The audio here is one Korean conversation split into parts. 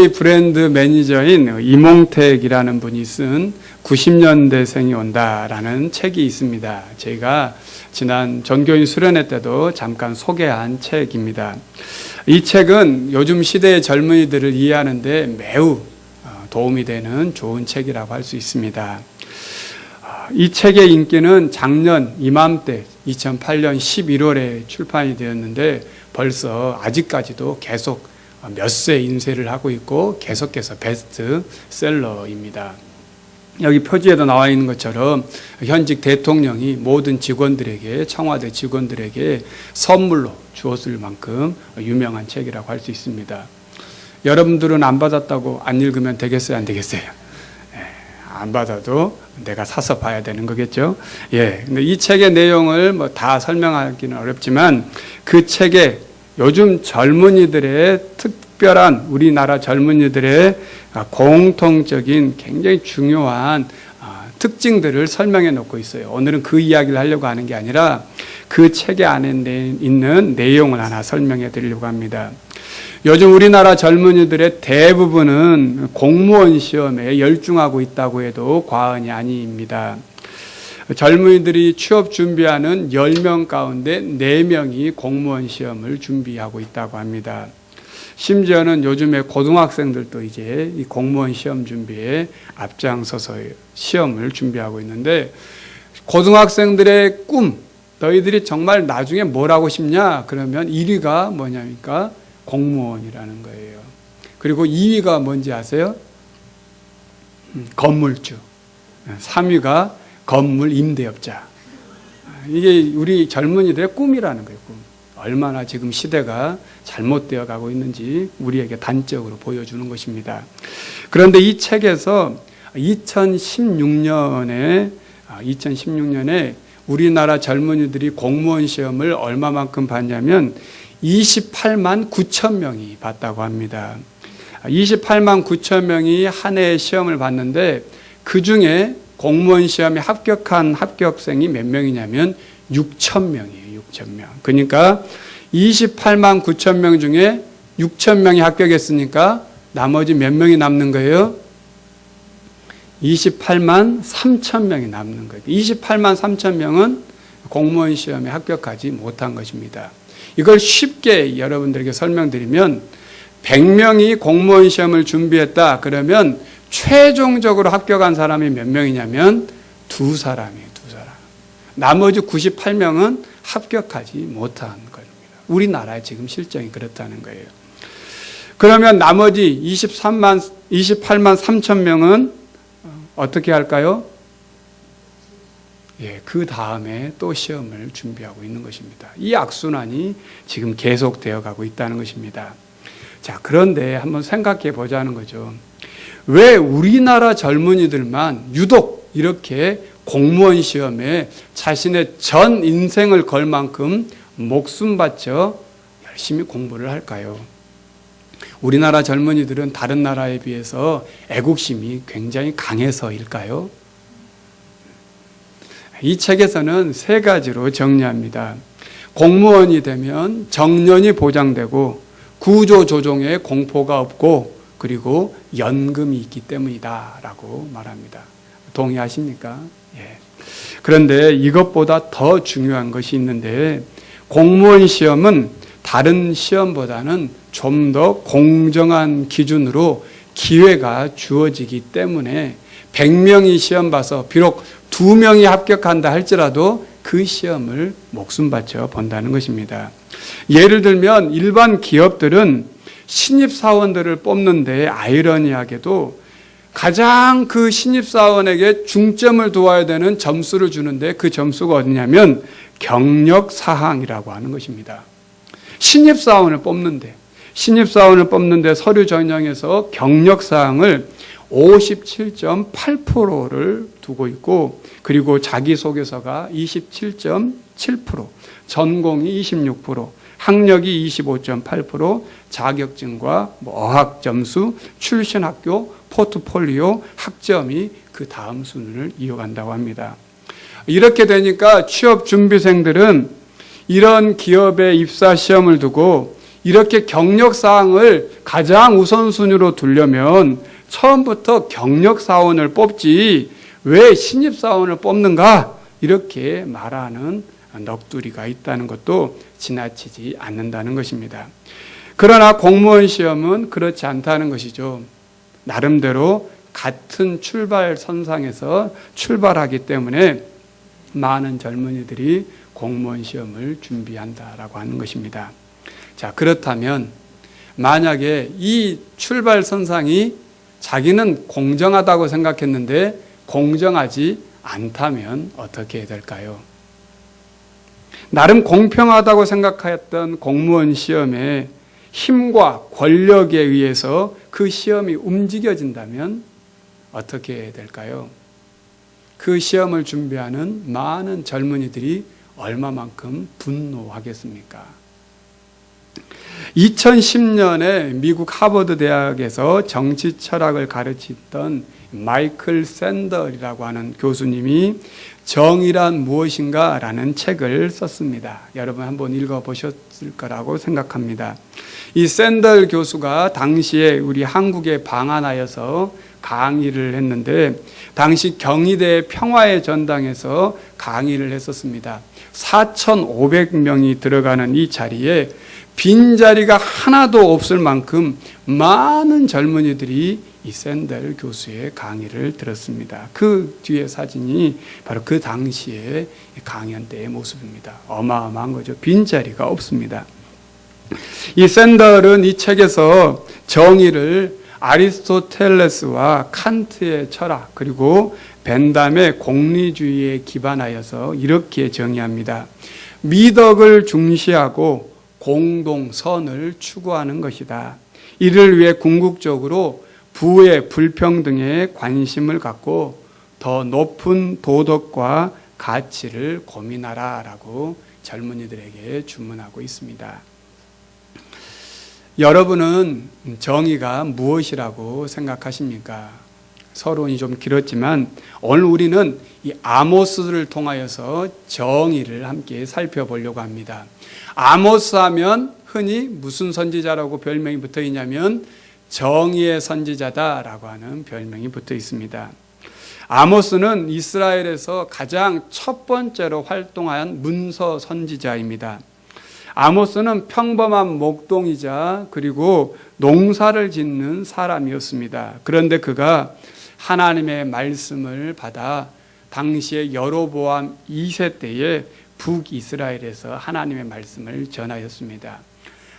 브랜드 매니저인 이몽택이라는 분이 쓴 90년대생이 온다라는 책이 있습니다. 제가 지난 전교인 수련회 때도 잠깐 소개한 책입니다. 이 책은 요즘 시대의 젊은이들을 이해하는 데 매우 도움이 되는 좋은 책이라고 할 수 있습니다. 이 책의 인기는 작년 이맘때 2008년 11월에 출판이 되었는데 벌써 아직까지도 계속 몇세 인쇄를 하고 있고 계속해서 베스트셀러입니다. 여기 표지에도 나와 있는 것처럼 현직 대통령이 모든 직원들에게, 청와대 직원들에게 선물로 주었을 만큼 유명한 책이라고 할 수 있습니다. 여러분들은 안 받았다고 안 읽으면 되겠어요, 안 되겠어요? 안 받아도 내가 사서 봐야 되는 거겠죠? 근데 이 책의 내용을 다 설명하기는 어렵지만 그 책에 요즘 젊은이들의 특별한 우리나라 젊은이들의 공통적인 굉장히 중요한 특징들을 설명해 놓고 있어요. 오늘은 그 이야기를 하려고 하는 게 아니라 그 책에 안에 있는 내용을 하나 설명해 드리려고 합니다. 요즘 우리나라 젊은이들의 대부분은 공무원 시험에 열중하고 있다고 해도 과언이 아닙니다. 젊은이들이 취업 준비하는 10명 가운데 4명이 공무원 시험을 준비하고 있다고 합니다. 심지어는 요즘에 고등학생들도 이제 이 공무원 시험 준비에 앞장서서 시험을 준비하고 있는데, 고등학생들의 꿈, 너희들이 정말 나중에 뭘 하고 싶냐? 그러면 1위가 뭐냐니까 공무원이라는 거예요. 그리고 2위가 뭔지 아세요? 건물주. 3위가 건물 임대업자. 이게 우리 젊은이들의 꿈이라는 거예요. 꿈. 얼마나 지금 시대가 잘못되어 가고 있는지 우리에게 단적으로 보여주는 것입니다. 그런데 이 책에서 2016년에 우리나라 젊은이들이 공무원 시험을 얼마만큼 봤냐면 28만 9천 명이 봤다고 합니다. 28만 9천 명이 한 해의 시험을 봤는데 그 중에 공무원 시험에 합격한 합격생이 몇 명이냐면 6천 명이에요. 6천 명. 그러니까 28만 9천 명 중에 6천 명이 합격했으니까 나머지 몇 명이 남는 거예요? 28만 3천 명이 남는 거예요. 28만 3천 명은 공무원 시험에 합격하지 못한 것입니다. 이걸 쉽게 여러분들에게 설명드리면 100명이 공무원 시험을 준비했다. 그러면 최종적으로 합격한 사람이 몇 명이냐면 2사람이에요. 2사람. 나머지 98명은 합격하지 못한 겁니다. 우리나라의 지금 실정이 그렇다는 거예요. 그러면 나머지 28만 3천 명은 어떻게 할까요? 그 다음에 또 시험을 준비하고 있는 것입니다. 이 악순환이 지금 계속되어 가고 있다는 것입니다. 자, 그런데 한번 생각해 보자는 거죠. 왜 우리나라 젊은이들만 유독 이렇게 공무원 시험에 자신의 전 인생을 걸 만큼 목숨 바쳐 열심히 공부를 할까요? 우리나라 젊은이들은 다른 나라에 비해서 애국심이 굉장히 강해서일까요? 이 책에서는 3가지로 정리합니다. 공무원이 되면 정년이 보장되고 구조조정에 공포가 없고 그리고 연금이 있기 때문이다 라고 말합니다. 동의하십니까? 그런데 이것보다 더 중요한 것이 있는데, 공무원 시험은 다른 시험보다는 좀 더 공정한 기준으로 기회가 주어지기 때문에 100명이 시험 봐서 비록 2명이 합격한다 할지라도 그 시험을 목숨 바쳐 본다는 것입니다. 예를 들면 일반 기업들은 신입사원들을 뽑는데 아이러니하게도 가장 그 신입사원에게 중점을 두어야 되는 점수를 주는데 그 점수가 어디냐면 경력사항이라고 하는 것입니다. 신입사원을 뽑는데 서류 전형에서 경력사항을 57.8%를 두고 있고, 그리고 자기소개서가 27.7%, 전공이 26%, 학력이 25.8%, 자격증과 어학점수, 출신 학교, 포트폴리오, 학점이 그 다음 순위를 이어간다고 합니다. 이렇게 되니까 취업준비생들은 이런 기업의 입사 시험을 두고 이렇게 경력사항을 가장 우선순위로 두려면 처음부터 경력사원을 뽑지 왜 신입사원을 뽑는가? 이렇게 말하는 넋두리가 있다는 것도 지나치지 않는다는 것입니다. 그러나 공무원 시험은 그렇지 않다는 것이죠. 나름대로 같은 출발선상에서 출발하기 때문에 많은 젊은이들이 공무원 시험을 준비한다라고 하는 것입니다. 자, 그렇다면 만약에 이 출발선상이 자기는 공정하다고 생각했는데 공정하지 않다면 어떻게 해야 될까요? 나름 공평하다고 생각했던 공무원 시험에 힘과 권력에 의해서 그 시험이 움직여진다면 어떻게 해야 될까요? 그 시험을 준비하는 많은 젊은이들이 얼마만큼 분노하겠습니까? 2010년에 미국 하버드 대학에서 정치 철학을 가르치던 마이클 샌델이라고 하는 교수님이 정의란 무엇인가 라는 책을 썼습니다. 여러분 한번 읽어보셨을 거라고 생각합니다. 이 샌델 교수가 당시에 우리 한국에 방한하여서 강의를 했는데 당시 경희대 평화의 전당에서 강의를 했었습니다. 4,500명이 들어가는 이 자리에 빈자리가 하나도 없을 만큼 많은 젊은이들이 이 샌델 교수의 강의를 들었습니다. 그 뒤에 사진이 바로 그 당시에 강연 때의 모습입니다. 어마어마한 거죠. 빈자리가 없습니다. 이 샌델은 이 책에서 정의를 아리스토텔레스와 칸트의 철학 그리고 벤담의 공리주의에 기반하여서 이렇게 정의합니다. 미덕을 중시하고 공동선을 추구하는 것이다. 이를 위해 궁극적으로 부의 불평등에 관심을 갖고 더 높은 도덕과 가치를 고민하라라고 젊은이들에게 주문하고 있습니다. 여러분은 정의가 무엇이라고 생각하십니까? 서론이 좀 길었지만 오늘 우리는 이 아모스를 통하여서 정의를 함께 살펴보려고 합니다. 아모스 하면 흔히 무슨 선지자라고 별명이 붙어 있냐면 정의의 선지자다라고 하는 별명이 붙어 있습니다. 아모스는 이스라엘에서 가장 첫 번째로 활동한 문서 선지자입니다. 아모스는 평범한 목동이자 그리고 농사를 짓는 사람이었습니다. 그런데 그가 하나님의 말씀을 받아 당시에 여로보암 2세 때에 북이스라엘에서 하나님의 말씀을 전하였습니다.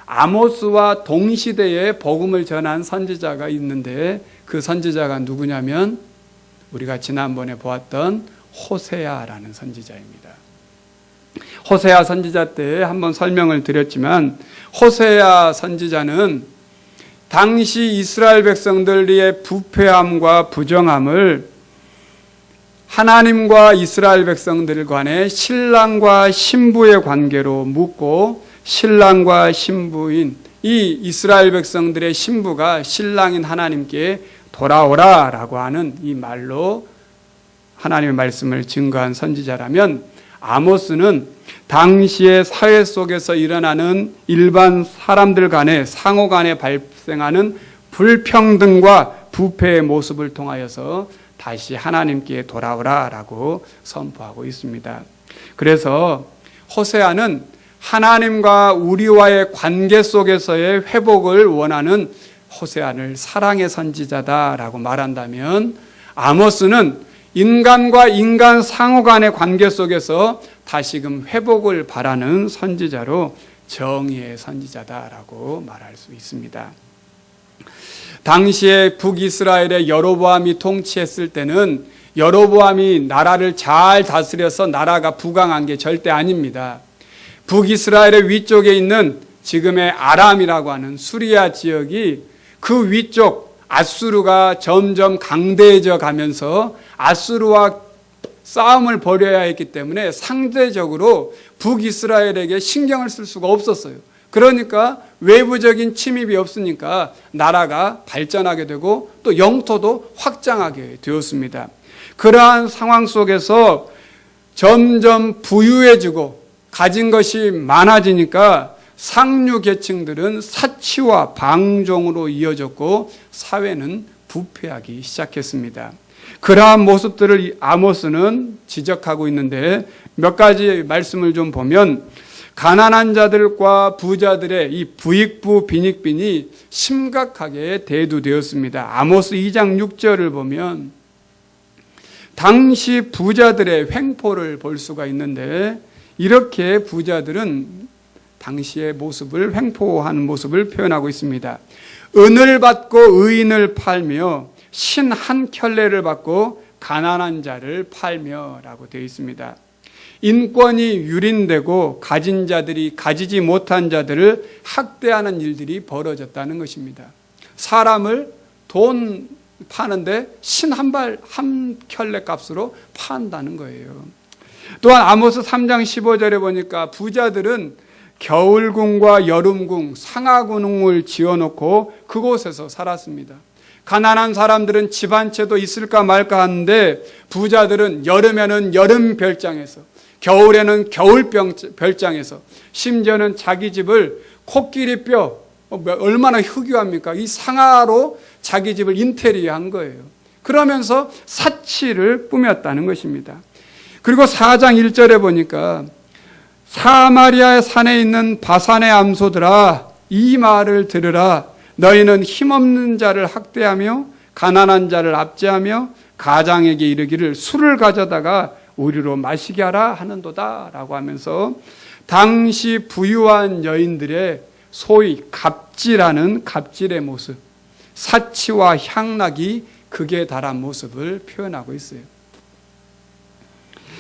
아모스와 동시대에 복음을 전한 선지자가 있는데 그 선지자가 누구냐면 우리가 지난번에 보았던 호세아라는 선지자입니다. 호세아 선지자 때 한번 설명을 드렸지만 호세아 선지자는 당시 이스라엘 백성들의 부패함과 부정함을 하나님과 이스라엘 백성들 간의 신랑과 신부의 관계로 묻고 신랑과 신부인 이 이스라엘 백성들의 신부가 신랑인 하나님께 돌아오라라고 하는 이 말로 하나님의 말씀을 증거한 선지자라면 아모스는 당시의 사회 속에서 일어나는 일반 사람들 간의 상호 간에 발생하는 불평등과 부패의 모습을 통하여서 다시 하나님께 돌아오라라고 선포하고 있습니다. 그래서 호세아는 하나님과 우리와의 관계 속에서의 회복을 원하는 호세아를 사랑의 선지자다라고 말한다면 아모스는 인간과 인간 상호 간의 관계 속에서 다시금 회복을 바라는 선지자로 정의의 선지자다라고 말할 수 있습니다. 당시에 북이스라엘의 여로보암이 통치했을 때는 여로보암이 나라를 잘 다스려서 나라가 부강한 게 절대 아닙니다. 북이스라엘의 위쪽에 있는 지금의 아람이라고 하는 수리아 지역이 그 위쪽 아수르가 점점 강대해져 가면서 아수르와 싸움을 벌여야 했기 때문에 상대적으로 북이스라엘에게 신경을 쓸 수가 없었어요. 그러니까 외부적인 침입이 없으니까 나라가 발전하게 되고 또 영토도 확장하게 되었습니다. 그러한 상황 속에서 점점 부유해지고 가진 것이 많아지니까 상류 계층들은 사치와 방종으로 이어졌고 사회는 부패하기 시작했습니다. 그러한 모습들을 아모스는 지적하고 있는데 몇 가지 말씀을 좀 보면 가난한 자들과 부자들의 이 부익부 빈익빈이 심각하게 대두되었습니다. 아모스 2장 6절을 보면 당시 부자들의 횡포를 볼 수가 있는데 이렇게 부자들은 당시의 모습을 횡포하는 모습을 표현하고 있습니다. 은을 받고 의인을 팔며 신 한 켤레를 받고 가난한 자를 팔며라고 되어 있습니다. 인권이 유린되고 가진 자들이 가지지 못한 자들을 학대하는 일들이 벌어졌다는 것입니다. 사람을 돈 파는데 신 한 켤레 값으로 판다는 거예요. 또한 아모스 3장 15절에 보니까 부자들은 겨울궁과 여름궁, 상하궁을 지어놓고 그곳에서 살았습니다. 가난한 사람들은 집 한 채도 있을까 말까 하는데 부자들은 여름에는 여름 별장에서 겨울에는 겨울 별장에서 심지어는 자기 집을 코끼리뼈 얼마나 흑유합니까? 이 상하로 자기 집을 인테리어한 거예요. 그러면서 사치를 꾸몄다는 것입니다. 그리고 4장 1절에 보니까 사마리아의 산에 있는 바산의 암소들아 이 말을 들으라. 너희는 힘없는 자를 학대하며 가난한 자를 압제하며 가장에게 이르기를 술을 가져다가 우리로 마시게 하라 하는도다 라고 하면서 당시 부유한 여인들의 소위 갑질하는 갑질의 모습, 사치와 향락이 극에 달한 모습을 표현하고 있어요.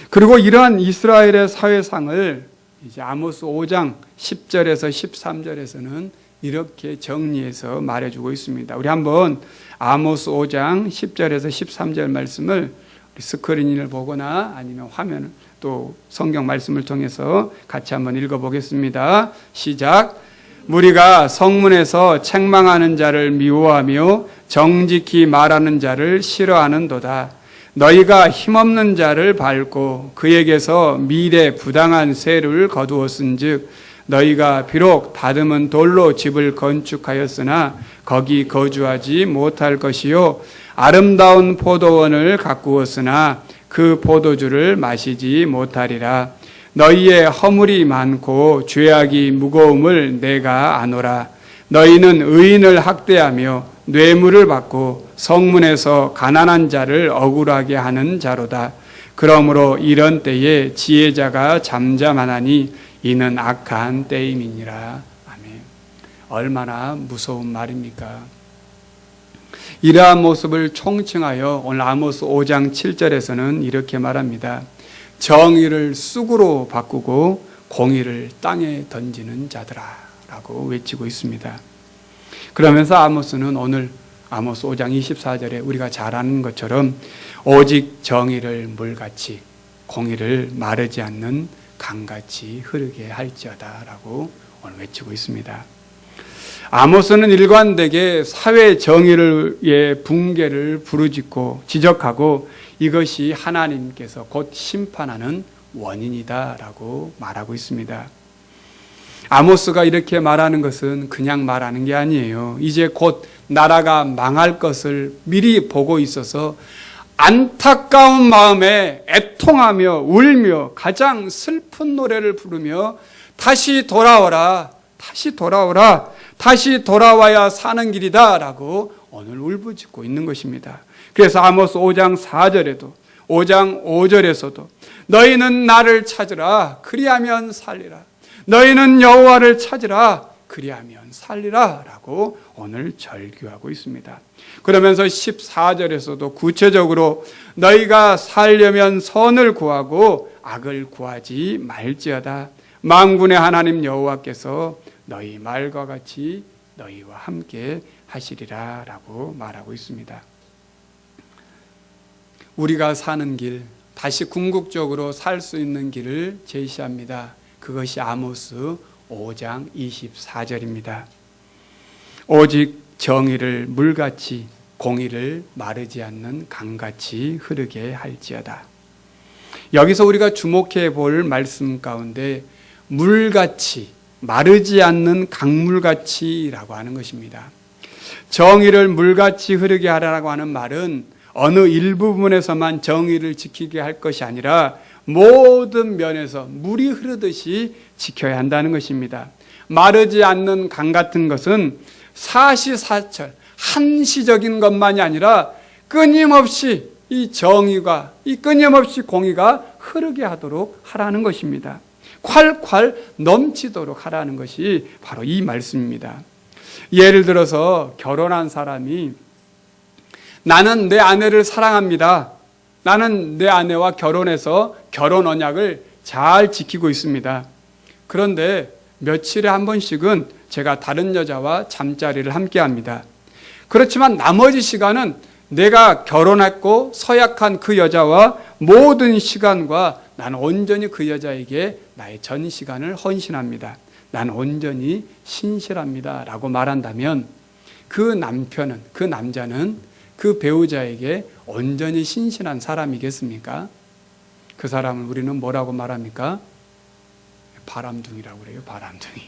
그리고 이러한 이스라엘의 사회상을 이제 아모스 5장 10절에서 13절에서는 이렇게 정리해서 말해주고 있습니다. 우리 한번 아모스 5장 10절에서 13절 말씀을 스크린을 보거나 아니면 화면을 또 성경 말씀을 통해서 같이 한번 읽어보겠습니다. 시작. 무리가 성문에서 책망하는 자를 미워하며 정직히 말하는 자를 싫어하는도다. 너희가 힘없는 자를 밟고 그에게서 미래 부당한 세를 거두었은즉 너희가 비록 다듬은 돌로 집을 건축하였으나 거기 거주하지 못할 것이요 아름다운 포도원을 가꾸었으나 그 포도주를 마시지 못하리라. 너희의 허물이 많고 죄악이 무거움을 내가 아노라. 너희는 의인을 학대하며 뇌물을 받고 성문에서 가난한 자를 억울하게 하는 자로다. 그러므로 이런 때에 지혜자가 잠잠하나니 이는 악한 때임이니라. 아멘. 얼마나 무서운 말입니까? 이러한 모습을 총칭하여 오늘 아모스 5장 7절에서는 이렇게 말합니다. 정의를 쑥으로 바꾸고 공의를 땅에 던지는 자들아 라고 외치고 있습니다. 그러면서 아모스는 오늘 아모스 5장 24절에 우리가 잘 아는 것처럼 오직 정의를 물같이 공의를 마르지 않는 강같이 흐르게 할지어다 라고 오늘 외치고 있습니다. 아모스는 일관되게 사회 정의의 붕괴를 부르짖고 지적하고 이것이 하나님께서 곧 심판하는 원인이다 라고 말하고 있습니다. 아모스가 이렇게 말하는 것은 그냥 말하는 게 아니에요. 이제 곧 나라가 망할 것을 미리 보고 있어서 안타까운 마음에 애통하며 울며 가장 슬픈 노래를 부르며 다시 돌아오라, 다시 돌아오라, 다시 돌아와야 사는 길이다 라고 오늘 울부짖고 있는 것입니다. 그래서 아모스 5장 4절에도 5장 5절에서도 너희는 나를 찾으라 그리하면 살리라. 너희는 여호와를 찾으라 그리하면 살리라 라고 오늘 절규하고 있습니다. 그러면서 14절에서도 구체적으로 너희가 살려면 선을 구하고 악을 구하지 말지어다. 만군의 하나님 여호와께서 너희 말과 같이 너희와 함께 하시리라 라고 말하고 있습니다. 우리가 사는 길, 다시 궁극적으로 살 수 있는 길을 제시합니다. 그것이 아모스 5장 24절입니다. 오직 정의를 물같이 공의를 마르지 않는 강같이 흐르게 할지어다. 여기서 우리가 주목해 볼 말씀 가운데 물같이 마르지 않는 강물같이라고 하는 것입니다. 정의를 물같이 흐르게 하라고 하는 말은 어느 일부분에서만 정의를 지키게 할 것이 아니라 모든 면에서 물이 흐르듯이 지켜야 한다는 것입니다. 마르지 않는 강 같은 것은 사시사철 한시적인 것만이 아니라 끊임없이 이 정의가, 이 끊임없이 공의가 흐르게 하도록 하라는 것입니다. 콸콸 넘치도록 하라는 것이 바로 이 말씀입니다. 예를 들어서 결혼한 사람이 나는 내 아내를 사랑합니다. 나는 내 아내와 결혼해서 결혼 언약을 잘 지키고 있습니다. 그런데 며칠에 한 번씩은 제가 다른 여자와 잠자리를 함께 합니다. 그렇지만 나머지 시간은 내가 결혼했고 서약한 그 여자와 모든 시간과 나는 온전히 그 여자에게 나의 전 시간을 헌신합니다. 나는 온전히 신실합니다. 라고 말한다면 그 남편은, 그 남자는 그 배우자에게 온전히 신실한 사람이겠습니까? 그 사람을 우리는 뭐라고 말합니까? 바람둥이라고 그래요. 바람둥이.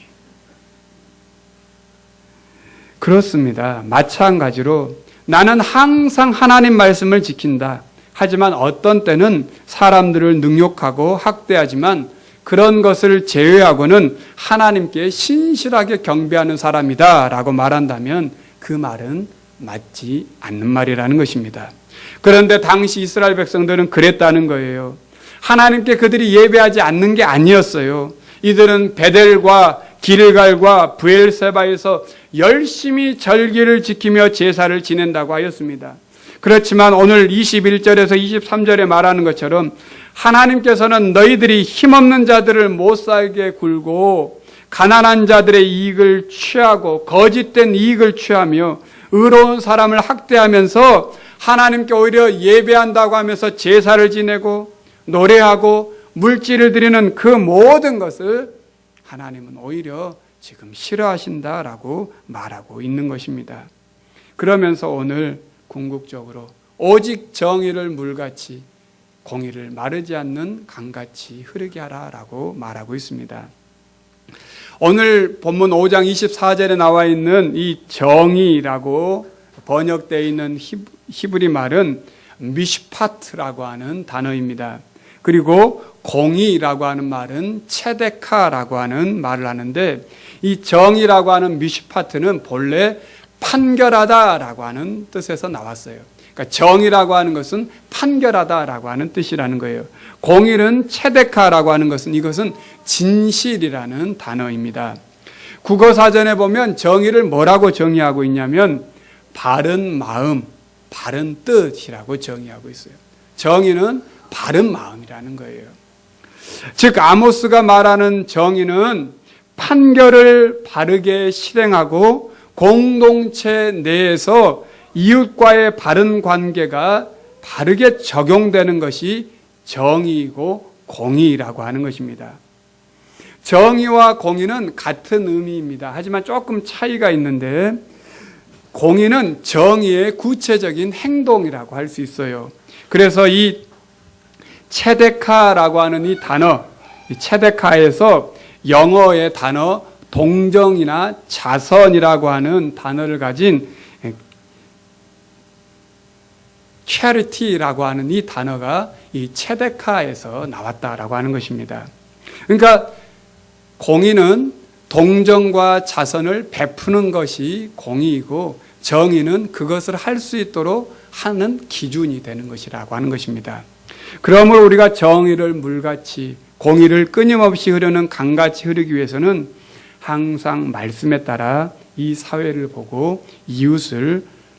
그렇습니다. 마찬가지로 나는 항상 하나님 말씀을 지킨다. 하지만 어떤 때는 사람들을 능욕하고 학대하지만 그런 것을 제외하고는 하나님께 신실하게 경배하는 사람이다 라고 말한다면 그 말은 맞지 않는 말이라는 것입니다. 그런데 당시 이스라엘 백성들은 그랬다는 거예요. 하나님께 그들이 예배하지 않는 게 아니었어요. 이들은 베델과 길갈과 브엘세바에서 열심히 절기를 지키며 제사를 지낸다고 하였습니다. 그렇지만 오늘 21절에서 23절에 말하는 것처럼 하나님께서는 너희들이 힘없는 자들을 못 살게 굴고 가난한 자들의 이익을 취하고 거짓된 이익을 취하며 의로운 사람을 학대하면서 하나님께 오히려 예배한다고 하면서 제사를 지내고 노래하고 물질을 드리는 그 모든 것을 하나님은 오히려 지금 싫어하신다라고 말하고 있는 것입니다. 그러면서 오늘 궁극적으로 오직 정의를 물같이 공의를 마르지 않는 강같이 흐르게 하라라고 말하고 있습니다. 오늘 본문 5장 24절에 나와 있는 이 정의라고 번역되어 있는 히브리 말은 미시파트라고 하는 단어입니다. 그리고 공의라고 하는 말은 체데카라고 하는 말을 하는데 이 정의라고 하는 미시파트는 본래 판결하다라고 하는 뜻에서 나왔어요. 그러니까 정의라고 하는 것은 판결하다라고 하는 뜻이라는 거예요. 공의는 체데카라고 하는 것은 이것은 진실이라는 단어입니다. 국어사전에 보면 정의를 뭐라고 정의하고 있냐면 바른 마음, 바른 뜻이라고 정의하고 있어요. 정의는 바른 마음이라는 거예요. 즉 아모스가 말하는 정의는 판결을 바르게 실행하고 공동체 내에서 이웃과의 바른 관계가 바르게 적용되는 것이 정의이고 공의라고 하는 것입니다. 정의와 공의는 같은 의미입니다. 하지만 조금 차이가 있는데 공의는 정의의 구체적인 행동이라고 할 수 있어요. 그래서 이 체데카라고 하는 이 단어, 이 체데카에서 영어의 단어 동정이나 자선이라고 하는 단어를 가진 charity라고 하는 이 단어가 이 체데카에서 나왔다라고 하는 것입니다. 그러니까 공의는 동정과 자선을 베푸는 것이 공의이고 정의는 그것을 할 수 있도록 하는 기준이 되는 것이라고 하는 것입니다. 그러므로 우리가 정의를 물같이 공의를 끊임없이 흐르는 강같이 흐르기 위해서는 항상 말씀에 따라 이 사회를 보고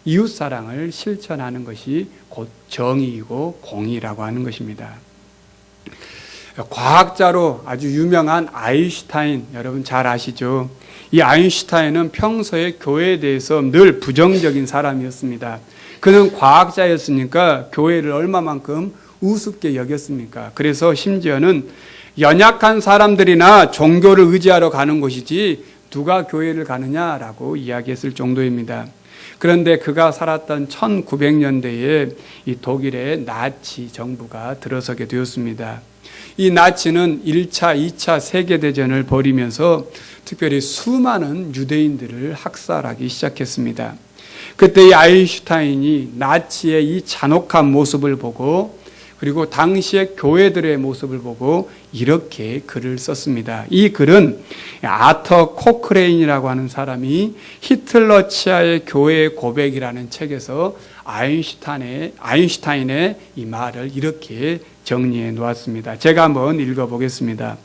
이웃사랑을 실천하는 것이 곧 정의이고 공의라고 하는 것입니다. 과학자로 아주 유명한 아인슈타인, 여러분 잘 아시죠? 이 아인슈타인은 평소에 교회에 대해서 늘 부정적인 사람이었습니다. 그는 과학자였으니까 교회를 얼마만큼 우습게 여겼습니까? 그래서 심지어는 연약한 사람들이나 종교를 의지하러 가는 곳이지 누가 교회를 가느냐라고 이야기했을 정도입니다. 그런데 그가 살았던 1900년대에 이 독일의 나치 정부가 들어서게 되었습니다. 이 나치는 1차, 2차 세계대전을 벌이면서 특별히 수많은 유대인들을 학살하기 시작했습니다. 그때 이 아인슈타인이 나치의 이 잔혹한 모습을 보고 그리고 당시의 교회들의 모습을 보고 이렇게 글을 썼습니다. 이 글은 아터 코크레인이라고 하는 사람이 히틀러 치하의 교회의 고백이라는 책에서 아인슈타인의 이 말을 이렇게 정리해 놓았습니다. 제가 한번 읽어보겠습니다.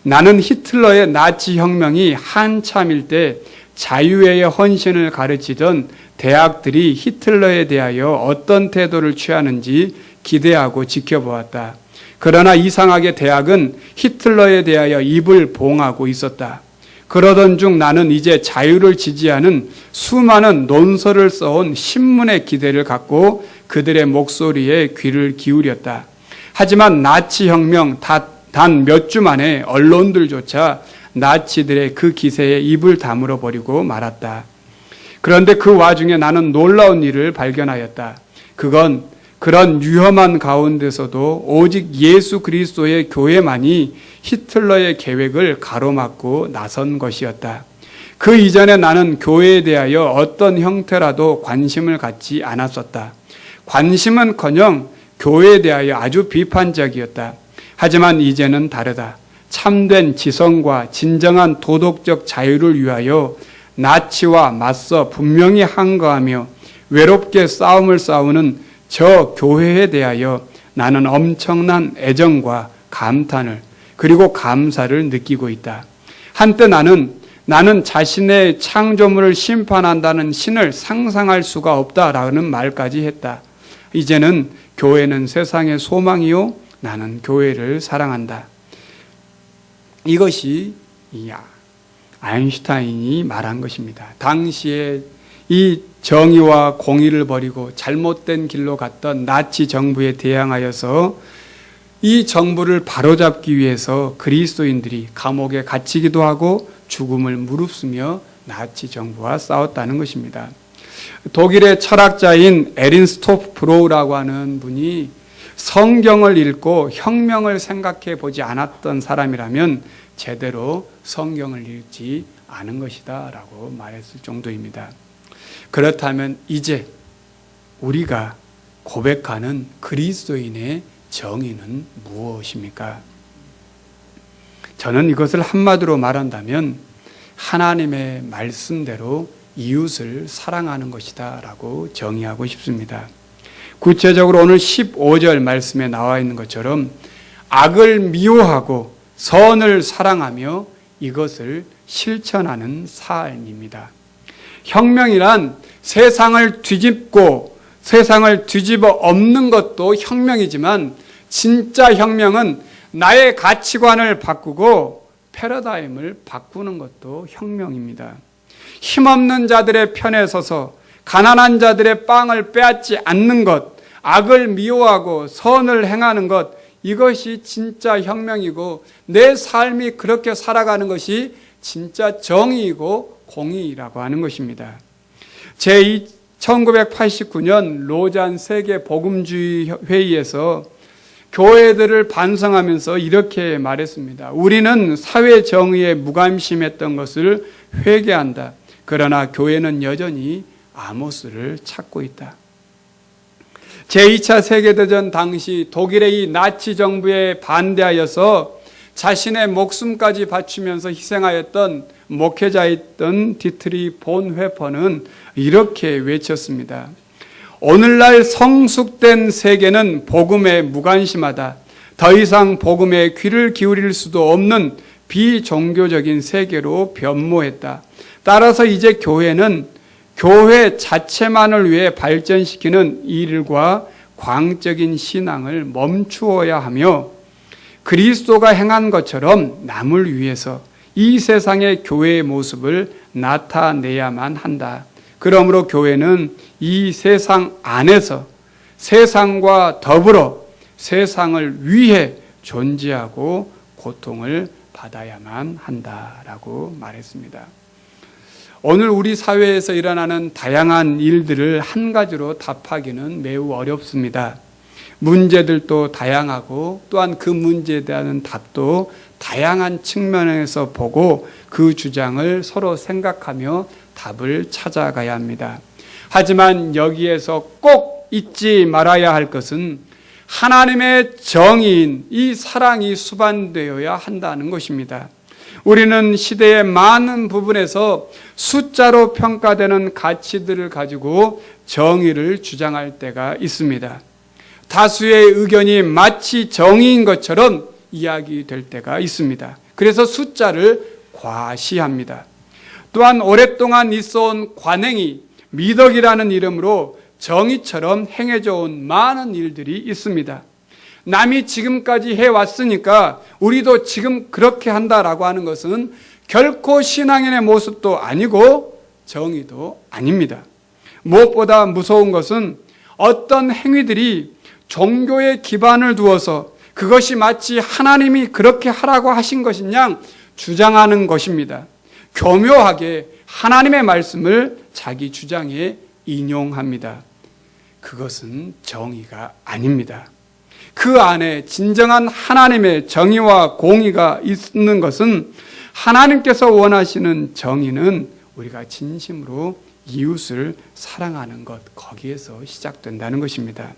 나는 히틀러의 나치 혁명이 한참일 때 자유의 헌신을 가르치던 대학들이 히틀러에 대하여 어떤 태도를 취하는지 기대하고 지켜보았다. 그러나 이상하게 대학은 히틀러에 대하여 입을 봉하고 있었다. 그러던 중 나는 이제 자유를 지지하는 수많은 논설을 써온 신문의 기대를 갖고 그들의 목소리에 귀를 기울였다. 하지만 나치 혁명 단 몇 주 만에 언론들조차 나치들의 그 기세에 입을 다물어 버리고 말았다. 그런데 그 와중에 나는 놀라운 일을 발견하였다. 그건 그런 위험한 가운데서도 오직 예수 그리스도의 교회만이 히틀러의 계획을 가로막고 나선 것이었다. 그 이전에 나는 교회에 대하여 어떤 형태라도 관심을 갖지 않았었다. 관심은커녕 교회에 대하여 아주 비판적이었다. 하지만 이제는 다르다. 참된 지성과 진정한 도덕적 자유를 위하여 나치와 맞서 분명히 항거하며 외롭게 싸움을 싸우는 저 교회에 대하여 나는 엄청난 애정과 감탄을 그리고 감사를 느끼고 있다. 한때 나는 자신의 창조물을 심판한다는 신을 상상할 수가 없다라는 말까지 했다. 이제는 교회는 세상의 소망이요 나는 교회를 사랑한다. 이것이 아인슈타인이 말한 것입니다. 당시에 이 정의와 공의를 버리고 잘못된 길로 갔던 나치 정부에 대항하여서 이 정부를 바로잡기 위해서 그리스도인들이 감옥에 갇히기도 하고 죽음을 무릅쓰며 나치 정부와 싸웠다는 것입니다. 독일의 철학자인 에린스토프 브로우라고 하는 분이 성경을 읽고 혁명을 생각해 보지 않았던 사람이라면 제대로 성경을 읽지 않은 것이다 라고 말했을 정도입니다. 그렇다면 이제 우리가 고백하는 그리스도인의 정의는 무엇입니까? 저는 이것을 한마디로 말한다면 하나님의 말씀대로 이웃을 사랑하는 것이다 라고 정의하고 싶습니다. 구체적으로 오늘 15절 말씀에 나와 있는 것처럼 악을 미워하고 선을 사랑하며 이것을 실천하는 삶입니다. 혁명이란 세상을 뒤집고 세상을 뒤집어 엎는 것도 혁명이지만 진짜 혁명은 나의 가치관을 바꾸고 패러다임을 바꾸는 것도 혁명입니다. 힘없는 자들의 편에 서서 가난한 자들의 빵을 빼앗지 않는 것, 악을 미워하고 선을 행하는 것, 이것이 진짜 혁명이고 내 삶이 그렇게 살아가는 것이 진짜 정의이고 공의라고 하는 것입니다. 제1989년 로잔 세계 복음주의 회의에서 교회들을 반성하면서 이렇게 말했습니다. 우리는 사회 정의에 무관심했던 것을 회개한다. 그러나 교회는 여전히 아모스를 찾고 있다. 제2차 세계대전 당시 독일의 이 나치 정부에 반대하여서 자신의 목숨까지 바치면서 희생하였던 목회자였던 디트리 본 회퍼는 이렇게 외쳤습니다. 오늘날 성숙된 세계는 복음에 무관심하다. 더 이상 복음에 귀를 기울일 수도 없는 비종교적인 세계로 변모했다. 따라서 이제 교회는 교회 자체만을 위해 발전시키는 일과 광적인 신앙을 멈추어야 하며 그리스도가 행한 것처럼 남을 위해서 이 세상의 교회의 모습을 나타내야만 한다. 그러므로 교회는 이 세상 안에서 세상과 더불어 세상을 위해 존재하고 고통을 받아야만 한다라고 말했습니다. 오늘 우리 사회에서 일어나는 다양한 일들을 한 가지로 답하기는 매우 어렵습니다. 문제들도 다양하고 또한 그 문제에 대한 답도 다양한 측면에서 보고 그 주장을 서로 생각하며 답을 찾아가야 합니다. 하지만 여기에서 꼭 잊지 말아야 할 것은 하나님의 정의인 이 사랑이 수반되어야 한다는 것입니다. 우리는 시대의 많은 부분에서 숫자로 평가되는 가치들을 가지고 정의를 주장할 때가 있습니다. 다수의 의견이 마치 정의인 것처럼 이야기될 때가 있습니다. 그래서 숫자를 과시합니다. 또한 오랫동안 있어온 관행이 미덕이라는 이름으로 정의처럼 행해져 온 많은 일들이 있습니다. 남이 지금까지 해왔으니까 우리도 지금 그렇게 한다라고 하는 것은 결코 신앙인의 모습도 아니고 정의도 아닙니다. 무엇보다 무서운 것은 어떤 행위들이 종교의 기반을 두어서 그것이 마치 하나님이 그렇게 하라고 하신 것인 양 주장하는 것입니다. 교묘하게 하나님의 말씀을 자기 주장에 인용합니다. 그것은 정의가 아닙니다. 그 안에 진정한 하나님의 정의와 공의가 있는 것은 하나님께서 원하시는 정의는 우리가 진심으로 이웃을 사랑하는 것, 거기에서 시작된다는 것입니다.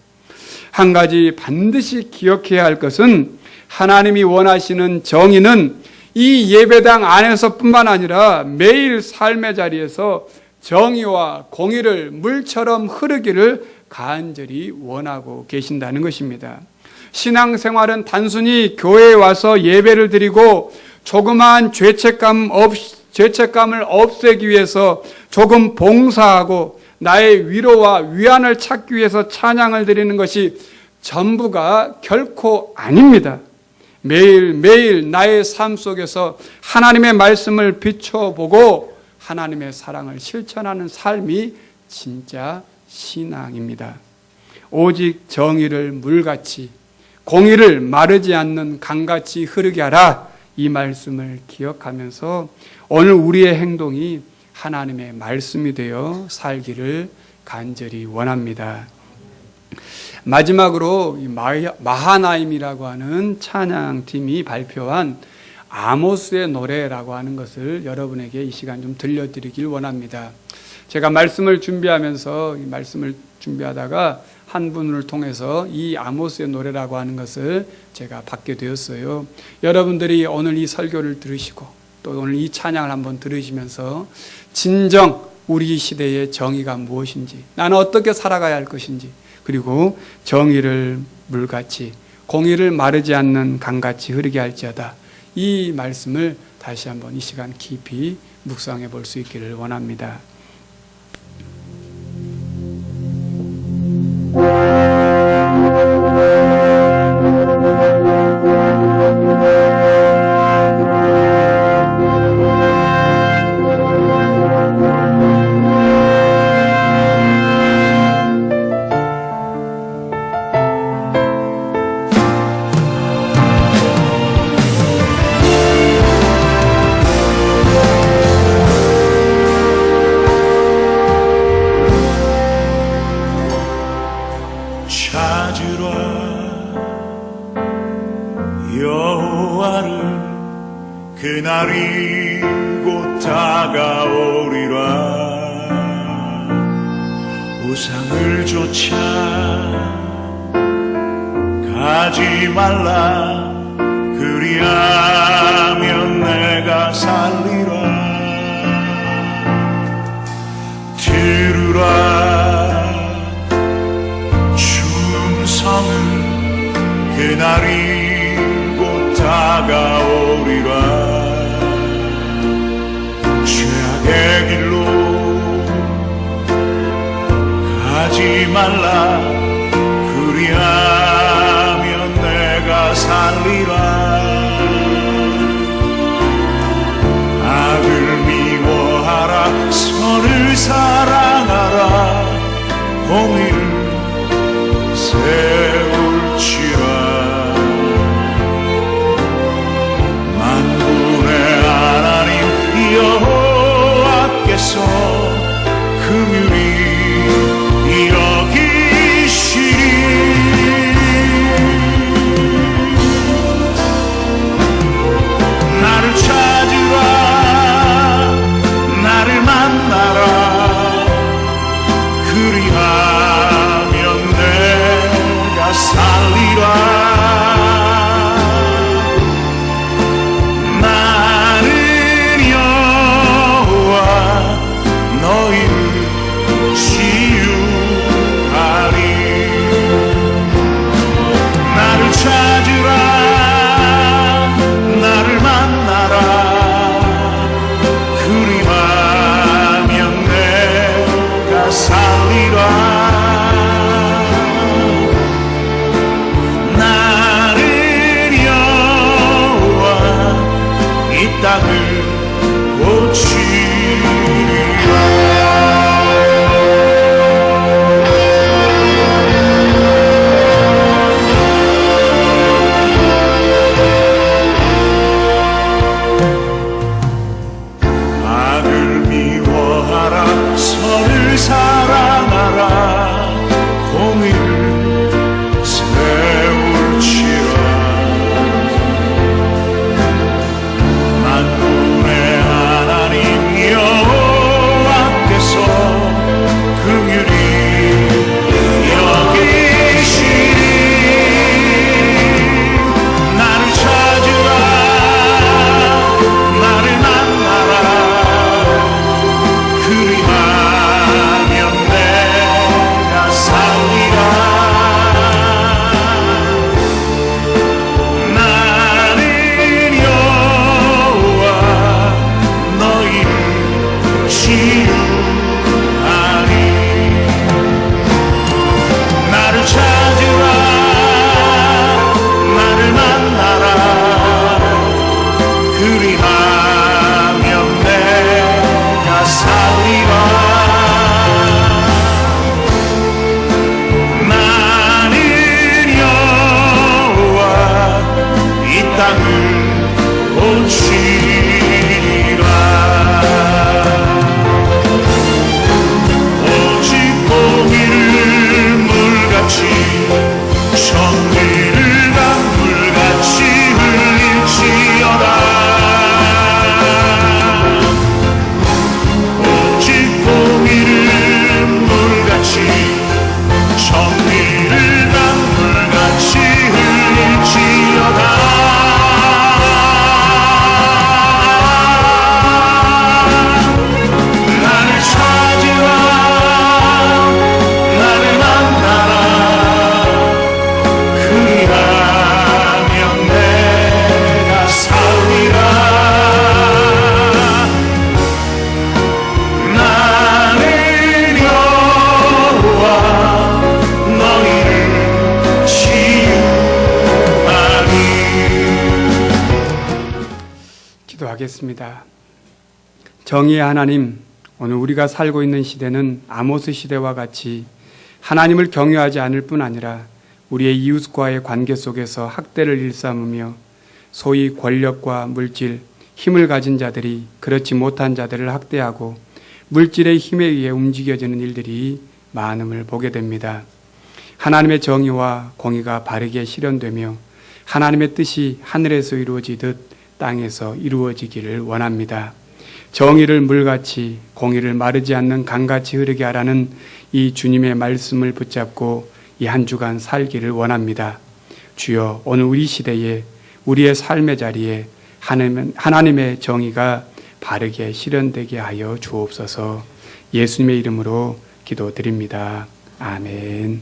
한 가지 반드시 기억해야 할 것은 하나님이 원하시는 정의는 이 예배당 안에서뿐만 아니라 매일 삶의 자리에서 정의와 공의를 물처럼 흐르기를 간절히 원하고 계신다는 것입니다. 신앙생활은 단순히 교회에 와서 예배를 드리고 조그마한 죄책감을 없애기 위해서 조금 봉사하고 나의 위로와 위안을 찾기 위해서 찬양을 드리는 것이 전부가 결코 아닙니다. 매일매일 나의 삶 속에서 하나님의 말씀을 비춰보고 하나님의 사랑을 실천하는 삶이 진짜 신앙입니다. 오직 정의를 물같이 공의를 마르지 않는 강같이 흐르게 하라, 이 말씀을 기억하면서 오늘 우리의 행동이 하나님의 말씀이 되어 살기를 간절히 원합니다. 마지막으로 마하나임이라고 하는 찬양팀이 발표한 아모스의 노래라고 하는 것을 여러분에게 이 시간 좀 들려드리길 원합니다. 제가 말씀을 준비하다가 한 분을 통해서 이 아모스의 노래라고 하는 것을 제가 받게 되었어요. 여러분들이 오늘 이 설교를 들으시고 또 오늘 이 찬양을 한번 들으시면서 진정 우리 시대의 정의가 무엇인지, 나는 어떻게 살아가야 할 것인지, 그리고 정의를 물같이 공의를 마르지 않는 강같이 흐르게 할지어다, 이 말씀을 다시 한번 이 시간 깊이 묵상해 볼 수 있기를 원합니다. 그날이 곧 다가오리라. 우상을 쫓아 가지 말라. 그리하면 내가 살리라. 들으라 충성은 그날이 곧 다가오리라. 죄악의 길로 가지 말라. 그리하면 내가 살리라. 악을 미워하라. 선을 사랑하라. 공의를 세울지라. 만군의 하나님 여호와께서 기도하겠습니다. 정의의 하나님, 오늘 우리가 살고 있는 시대는 아모스 시대와 같이 하나님을 경외하지 않을 뿐 아니라 우리의 이웃과의 관계 속에서 학대를 일삼으며 소위 권력과 물질, 힘을 가진 자들이 그렇지 못한 자들을 학대하고 물질의 힘에 의해 움직여지는 일들이 많음을 보게 됩니다. 하나님의 정의와 공의가 바르게 실현되며 하나님의 뜻이 하늘에서 이루어지듯 땅에서 이루어지기를 원합니다. 정의를 물같이 공의를 마르지 않는 강같이 흐르게 하라는 이 주님의 말씀을 붙잡고 이 한 주간 살기를 원합니다. 주여, 오늘 우리 시대에 우리의 삶의 자리에 하나님의 정의가 바르게 실현되게 하여 주옵소서. 예수님의 이름으로 기도드립니다. 아멘.